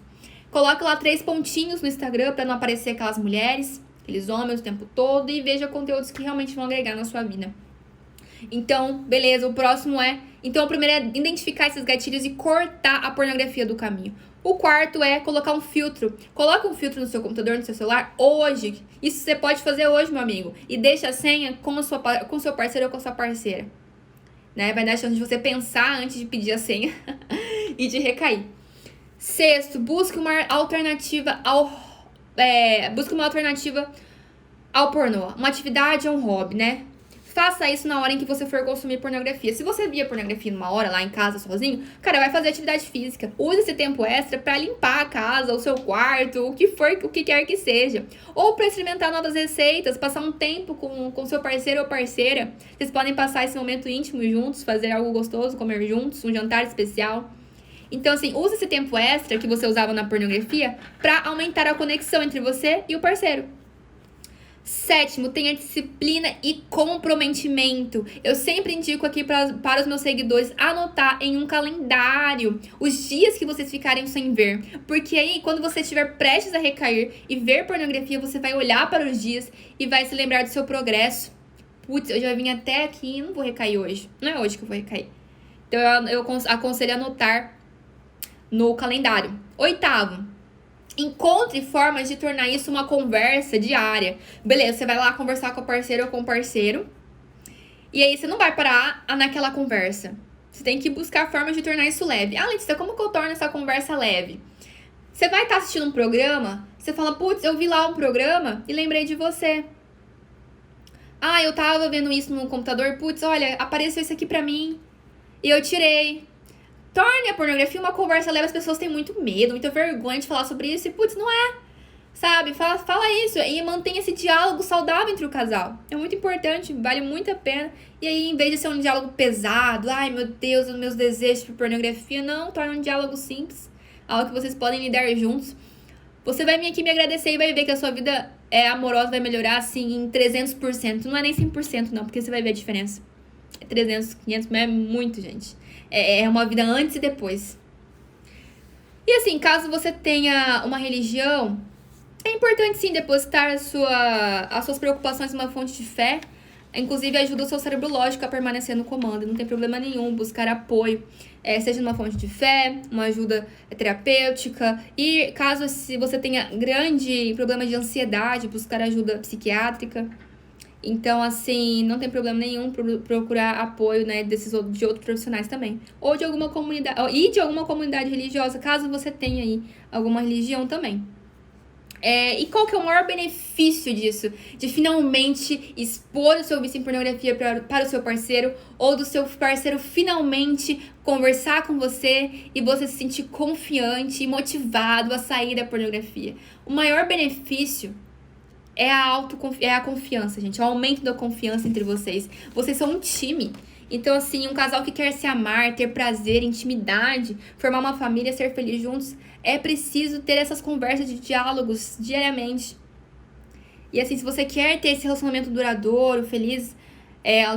Coloque lá 3 pontinhos no Instagram pra não aparecer aquelas mulheres, aqueles homens o tempo todo. E veja conteúdos que realmente vão agregar na sua vida. Então, beleza, o próximo Então, o primeiro é identificar esses gatilhos e cortar a pornografia do caminho. O quarto é colocar um filtro. Coloca um filtro no seu computador, no seu celular, hoje. Isso você pode fazer hoje, meu amigo. E deixa a senha com o seu parceiro ou com a sua parceira. Né? Vai dar a chance de você pensar antes de pedir a senha e de recair. Sexto, busque uma alternativa ao pornô. Uma atividade ou um hobby, né? Faça isso na hora em que você for consumir pornografia. Se você via pornografia numa hora lá em casa sozinho, cara, vai fazer atividade física. Use esse tempo extra pra limpar a casa, o seu quarto, o que quer que seja. Ou pra experimentar novas receitas, passar um tempo com seu parceiro ou parceira. Vocês podem passar esse momento íntimo juntos, fazer algo gostoso, comer juntos, um jantar especial. Então, assim, use esse tempo extra que você usava na pornografia pra aumentar a conexão entre você e o parceiro. Sétimo, tenha disciplina e comprometimento. Eu sempre indico aqui para os meus seguidores anotar em um calendário os dias que vocês ficarem sem ver. Porque aí, quando você estiver prestes a recair e ver pornografia, você vai olhar para os dias e vai se lembrar do seu progresso. Putz, eu já vim até aqui e não vou recair hoje. Não é hoje que eu vou recair. Então, eu aconselho anotar no calendário. Oitavo, encontre formas de tornar isso uma conversa diária. Beleza, você vai lá conversar com a parceira ou com o parceiro. E aí você não vai parar naquela conversa. Você tem que buscar formas de tornar isso leve. Ah, Letícia, como que eu torno essa conversa leve? Você vai estar assistindo um programa, você fala, putz, eu vi lá um programa e lembrei de você. Ah, eu tava vendo isso no computador, putz, olha, apareceu isso aqui pra mim e eu tirei. Torne a pornografia uma conversa leve. As pessoas têm muito medo, muita vergonha de falar sobre isso. E, putz, não é. Sabe? Fala isso. E mantenha esse diálogo saudável entre o casal. É muito importante, vale muito a pena. E aí, em vez de ser um diálogo pesado, ai, meu Deus, os meus desejos por pornografia, não, torne um diálogo simples. Algo que vocês podem lidar juntos. Você vai vir aqui me agradecer e vai ver que a sua vida amorosa vai melhorar, assim, em 300%. Não é nem 100%, não, porque você vai ver a diferença. 300, 500, mas é muito, gente. É uma vida antes e depois. E assim, caso você tenha uma religião, é importante sim depositar as suas preocupações numa fonte de fé. Inclusive ajuda o seu cérebro lógico a permanecer no comando. Não tem problema nenhum buscar apoio, seja numa fonte de fé, uma ajuda terapêutica. E caso se você tenha grande problema de ansiedade, buscar ajuda psiquiátrica. Então, assim, não tem problema nenhum procurar apoio, né, de outros profissionais também. Ou de alguma comunidade religiosa, caso você tenha aí alguma religião também. E qual que é o maior benefício disso? De finalmente expor o seu vício em pornografia para o seu parceiro, ou do seu parceiro finalmente conversar com você e você se sentir confiante e motivado a sair da pornografia. O maior benefício é a confiança, gente. É o aumento da confiança entre vocês. Vocês são um time. Então, assim, um casal que quer se amar, ter prazer, intimidade, formar uma família, ser feliz juntos, é preciso ter essas conversas de diálogos diariamente. E, assim, se você quer ter esse relacionamento duradouro, feliz,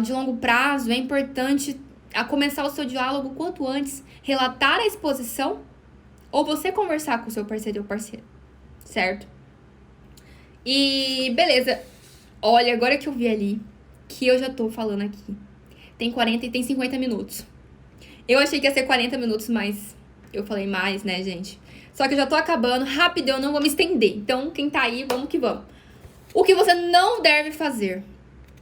de longo prazo, é importante a começar o seu diálogo quanto antes, relatar a exposição ou você conversar com o seu parceiro ou parceira, certo? E beleza, olha, agora que eu vi ali, que eu já tô falando aqui, tem 40 e tem 50 minutos. Eu achei que ia ser 40 minutos, mas eu falei mais, né, gente? Só que eu já tô acabando, rapidão, eu não vou me estender. Então, quem tá aí, vamos que vamos. O que você não deve fazer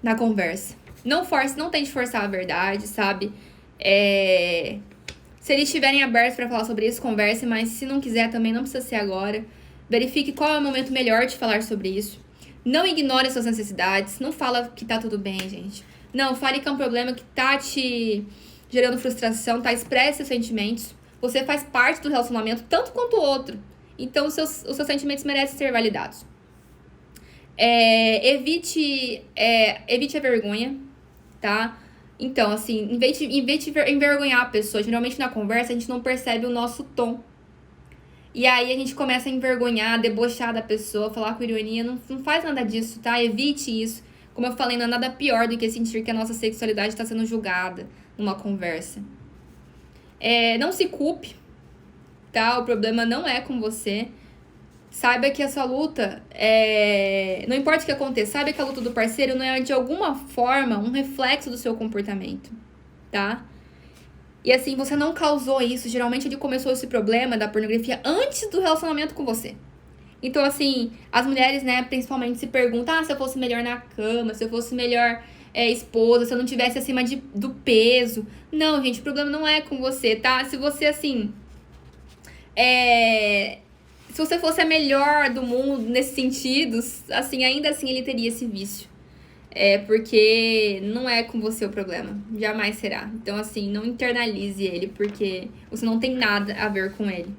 na conversa? Não force, não tente forçar a verdade, sabe? Se eles estiverem abertos pra falar sobre isso, converse, mas se não quiser também, não precisa ser agora. Verifique qual é o momento melhor de falar sobre isso. Não ignore suas necessidades. Não fala que tá tudo bem, gente. Não, fale que é um problema que tá te gerando frustração, tá? Expresse seus sentimentos. Você faz parte do relacionamento, tanto quanto o outro. Então, os seus sentimentos merecem ser validados. Evite a vergonha, tá? Então, assim, em vez de envergonhar a pessoa, geralmente na conversa a gente não percebe o nosso tom. E aí a gente começa a envergonhar, debochar da pessoa, falar com ironia. Não faz nada disso, tá? Evite isso. Como eu falei, não é nada pior do que sentir que a nossa sexualidade está sendo julgada numa conversa. Não se culpe, tá? O problema não é com você. Saiba que a sua luta, não importa o que aconteça, saiba que a luta do parceiro não é de alguma forma um reflexo do seu comportamento, tá? E assim, você não causou isso. Geralmente ele começou esse problema da pornografia antes do relacionamento com você. Então, assim, as mulheres, né, principalmente se perguntam, se eu fosse melhor na cama, se eu fosse melhor esposa, se eu não tivesse acima do peso. Não, gente, o problema não é com você, tá? Se você, assim, se você fosse a melhor do mundo nesse sentido, assim, ainda assim ele teria esse vício. Porque não é com você o problema. Jamais será. Então, assim, não internalize ele, porque você não tem nada a ver com ele.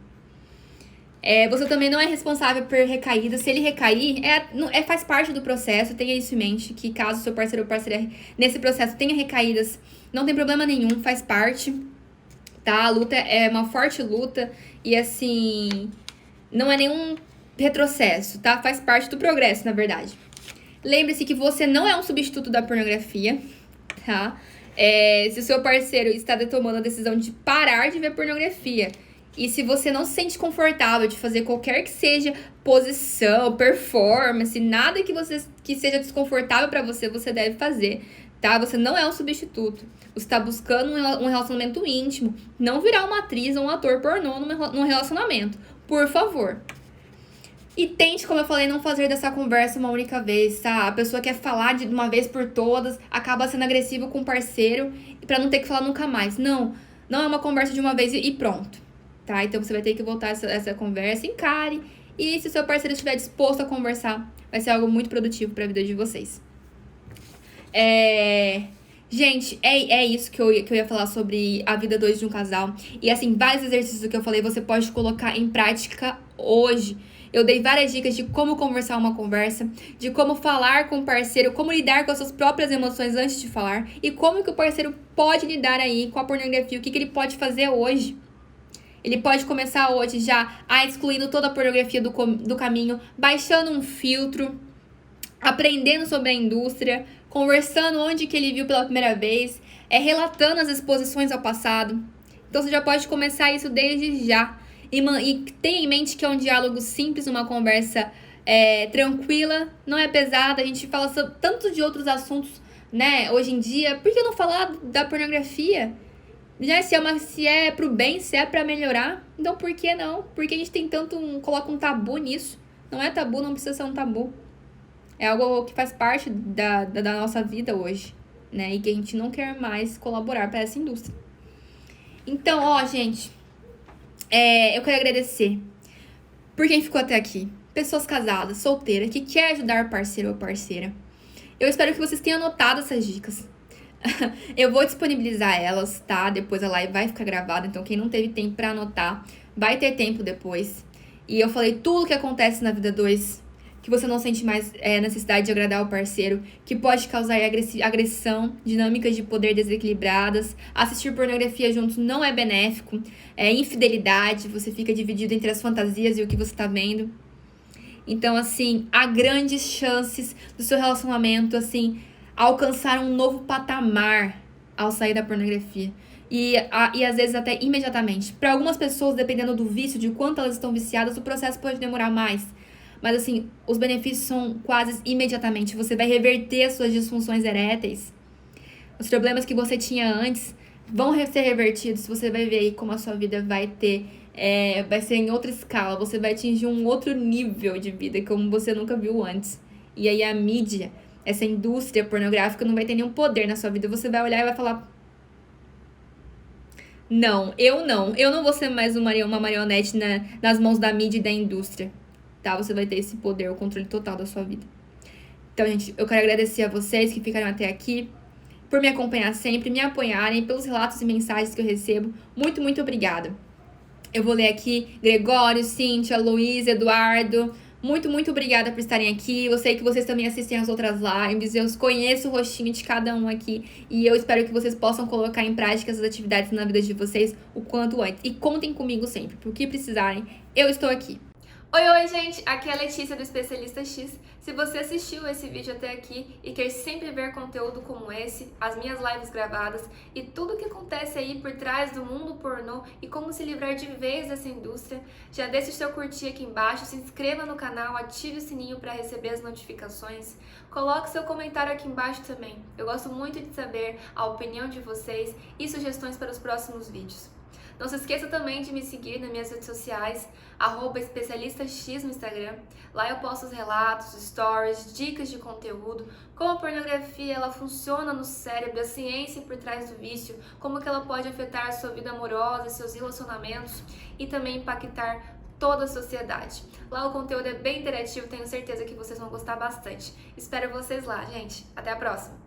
Você também não é responsável por recaída. Se ele recair, faz parte do processo. Tenha isso em mente, que caso seu parceiro ou parceira nesse processo tenha recaídas, não tem problema nenhum, faz parte, tá? A luta é uma forte luta e, assim, não é nenhum retrocesso, tá? Faz parte do progresso, na verdade. Lembre-se que você não é um substituto da pornografia, tá? Se o seu parceiro está tomando a decisão de parar de ver pornografia, e se você não se sente confortável de fazer qualquer que seja posição, performance, nada que seja desconfortável pra você, você deve fazer, tá? Você não é um substituto. Você está buscando um relacionamento íntimo, não virar uma atriz ou um ator pornô num relacionamento. Por favor. E tente, como eu falei, não fazer dessa conversa uma única vez, tá? A pessoa quer falar de uma vez por todas, acaba sendo agressivo com o parceiro pra não ter que falar nunca mais. Não é uma conversa de uma vez e pronto, tá? Então você vai ter que voltar essa conversa, encare. E se o seu parceiro estiver disposto a conversar, vai ser algo muito produtivo pra vida de vocês. Gente, é isso que eu ia falar sobre a vida 2 de um casal. E assim, vários exercícios que eu falei, você pode colocar em prática hoje. Eu dei várias dicas de como conversar uma conversa, de como falar com o parceiro, como lidar com as suas próprias emoções antes de falar e como que o parceiro pode lidar aí com a pornografia, o que ele pode fazer hoje. Ele pode começar hoje já excluindo toda a pornografia do caminho, baixando um filtro, aprendendo sobre a indústria, conversando onde que ele viu pela primeira vez, relatando as exposições ao passado. Então você já pode começar isso desde já. E tenha em mente que é um diálogo simples, uma conversa tranquila, não é pesada. A gente fala tanto de outros assuntos, né, hoje em dia. Por que não falar da pornografia? Né, se é pro bem, se é pra melhorar, então por que não? Porque a gente tem coloca um tabu nisso. Não é tabu, não precisa ser um tabu. É algo que faz parte da nossa vida hoje, né? E que a gente não quer mais colaborar para essa indústria. Então, gente, eu quero agradecer por quem ficou até aqui. Pessoas casadas, solteiras, que quer ajudar parceiro ou parceira. Eu espero que vocês tenham anotado essas dicas. Eu vou disponibilizar elas, tá? Depois a live vai ficar gravada, então quem não teve tempo pra anotar, vai ter tempo depois. E eu falei tudo o que acontece na vida 2, que você não sente mais necessidade de agradar o parceiro, que pode causar agressão, dinâmicas de poder desequilibradas, assistir pornografia juntos não é benéfico, infidelidade, você fica dividido entre as fantasias e o que você tá vendo. Então, assim, há grandes chances do seu relacionamento, assim, alcançar um novo patamar, ao sair da pornografia. E às vezes até imediatamente. Para algumas pessoas, dependendo do vício, de quanto elas estão viciadas, o processo pode demorar mais. Mas assim, os benefícios são quase imediatamente. Você vai reverter as suas disfunções eréteis. Os problemas que você tinha antes vão ser revertidos. Você vai ver aí como a sua vida vai ser em outra escala. Você vai atingir um outro nível de vida, como você nunca viu antes. E aí a mídia, essa indústria pornográfica, não vai ter nenhum poder na sua vida. Você vai olhar e vai falar: não. Eu não vou ser mais uma marionete nas mãos da mídia e da indústria. Tá? Você vai ter esse poder, o controle total da sua vida. Então, gente, eu quero agradecer a vocês que ficaram até aqui, por me acompanhar sempre, me apoiarem, pelos relatos e mensagens que eu recebo. Muito, muito obrigada. Eu vou ler aqui Gregório, Cíntia, Luiz, Eduardo. Muito, muito obrigada por estarem aqui. Eu sei que vocês também assistem as outras lives. Eu conheço o rostinho de cada um aqui. E eu espero que vocês possam colocar em prática essas atividades na vida de vocês o quanto antes. E contem comigo sempre. Por que precisarem, eu estou aqui. Oi, gente! Aqui é a Letícia do Especialista X. Se você assistiu esse vídeo até aqui e quer sempre ver conteúdo como esse, as minhas lives gravadas e tudo o que acontece aí por trás do mundo pornô e como se livrar de vez dessa indústria, já deixe o seu curtir aqui embaixo, se inscreva no canal, ative o sininho para receber as notificações, coloque seu comentário aqui embaixo também. Eu gosto muito de saber a opinião de vocês e sugestões para os próximos vídeos. Não se esqueça também de me seguir nas minhas redes sociais, @especialistax no Instagram. Lá eu posto os relatos, stories, dicas de conteúdo, como a pornografia ela funciona no cérebro, a ciência por trás do vício, como que ela pode afetar a sua vida amorosa, seus relacionamentos e também impactar toda a sociedade. Lá o conteúdo é bem interativo, tenho certeza que vocês vão gostar bastante. Espero vocês lá, gente. Até a próxima!